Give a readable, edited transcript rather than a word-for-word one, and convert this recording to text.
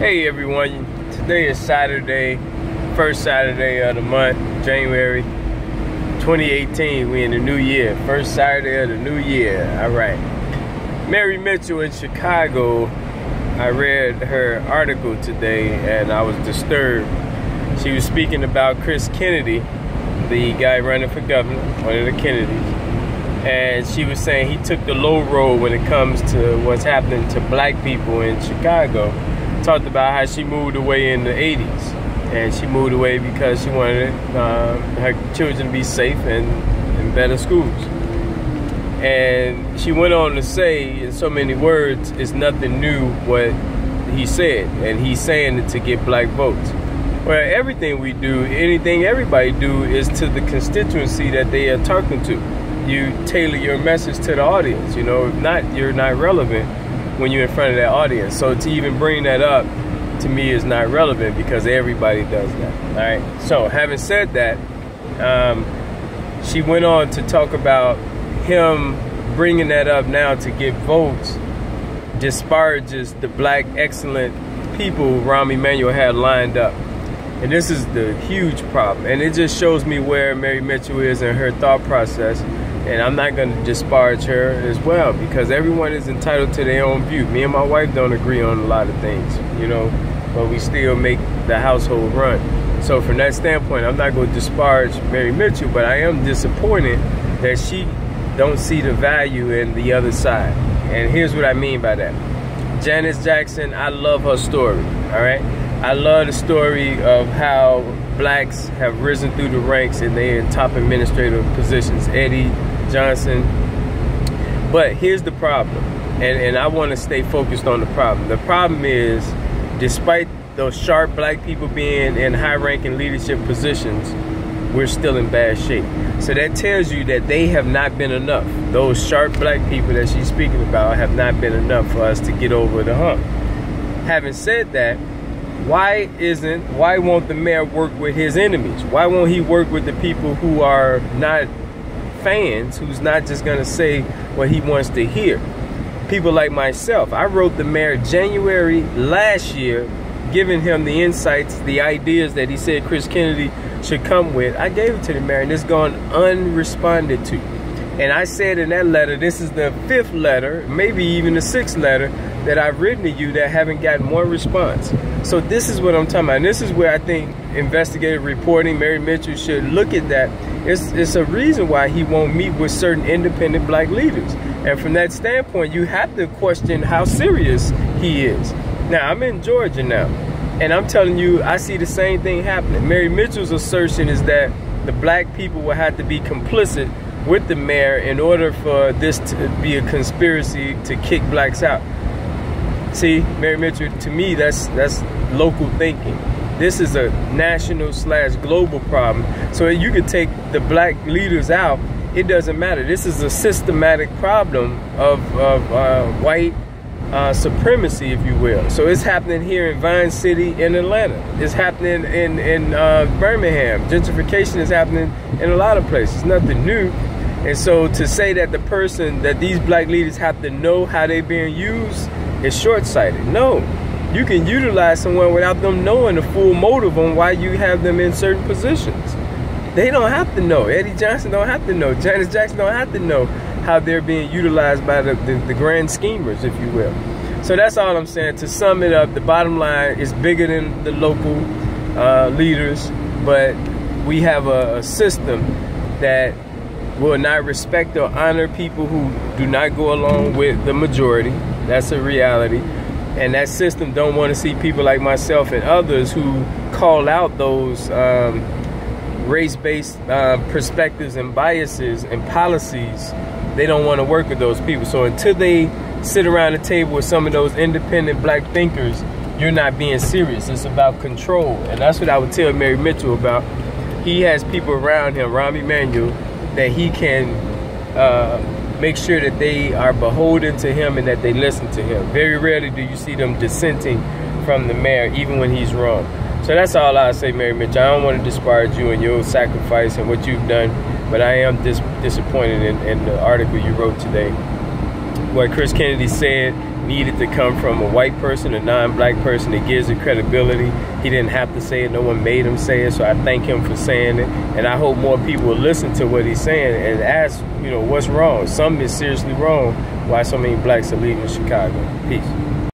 Hey everyone, today is Saturday, first Saturday of the month, January 2018. We in the new year, first Saturday of the new year. All right. Mary Mitchell in Chicago, I read her article today and I was disturbed. She was speaking about Chris Kennedy, the guy running for governor, one of the Kennedys. And she was saying he took the low road when it comes to what's happening to black people in Chicago. Talked about how she moved away in the 80s, and she moved away because she wanted her children to be safe and in better schools. And she went on to say, in so many words, it's nothing new what he said, and he's saying it to get black votes. Well, everything we do, anything everybody do, is to the constituency that they are talking to. You tailor your message to the audience. You know, if not, you're not relevant when you're in front of that audience. So to even bring that up, to me, is not relevant because everybody does that. All right. So having said that, she went on to talk about him bringing that up now to get votes disparages the black excellent people Rahm Emanuel had lined up. And this is the huge problem. And it just shows me where Mary Mitchell is in her thought process. And I'm not going to disparage her as well, because everyone is entitled to their own view. Me and my wife don't agree on a lot of things, you know, but we still make the household run. So from that standpoint, I'm not going to disparage Mary Mitchell, but I am disappointed that she don't see the value in the other side. And here's what I mean by that. Janice Jackson, I love her story, all right? I love the story of how blacks have risen through the ranks and they're in top administrative positions. Eddie Johnson. But here's the problem, and I want to stay focused on the problem. The problem is, despite those sharp black people being in high-ranking leadership positions, we're still in bad shape. So that tells you that they have not been enough. Those sharp black people that she's speaking about have not been enough for us to get over the hump. Having said that, why won't the mayor work with his enemies? Why won't he work with the people who are not fans, who's not just gonna say what he wants to hear? People like myself. I wrote the mayor January last year, giving him the insights, the ideas that he said Chris Kennedy should come with. I gave it to the mayor and it's gone unresponded to. And I said in that letter, this is the 5th letter, maybe even the 6th letter that I've written to you that haven't gotten more response. So this is what I'm talking about. And this is where I think investigative reporting, Mary Mitchell should look at that. It's a reason why he won't meet with certain independent black leaders. And from that standpoint, you have to question how serious he is. Now, I'm in Georgia now, and I'm telling you, I see the same thing happening. Mary Mitchell's assertion is that the black people will have to be complicit with the mayor in order for this to be a conspiracy to kick blacks out. See, Mary Mitchell, to me, that's local thinking. This is a national/global problem. So you could take the black leaders out, it doesn't matter. This is a systematic problem of white supremacy, if you will. So it's happening here in Vine City in Atlanta. It's happening in Birmingham. Gentrification is happening in a lot of places. Nothing new. And so to say that that these black leaders have to know how they're being used is short-sighted. No, you can utilize someone without them knowing the full motive on why you have them in certain positions. They don't have to know. Eddie Johnson don't have to know. Janice Jackson don't have to know how they're being utilized by the grand schemers, if you will. So that's all I'm saying. To sum it up, the bottom line is bigger than the local leaders, but we have a system that will not respect or honor people who do not go along with the majority. That's a reality. And that system don't want to see people like myself and others who call out those race-based perspectives and biases and policies. They don't want to work with those people. So until they sit around the table with some of those independent black thinkers, you're not being serious. It's about control. And that's what I would tell Mary Mitchell about. He has people around him, Rahm Emanuel, that he can make sure that they are beholden to him and that they listen to him. Very rarely do you see them dissenting from the mayor, even when he's wrong. So that's all I say, Mary Mitchell. I don't want to disparage you and your sacrifice and what you've done, but I am disappointed in the article you wrote today. What Chris Kennedy said needed to come from a white person, a non-black person that gives it credibility. He didn't have to say it. No one made him say it. So I thank him for saying it. And I hope more people will listen to what he's saying and ask, you know, what's wrong? Something is seriously wrong. Why so many blacks are leaving Chicago? Peace.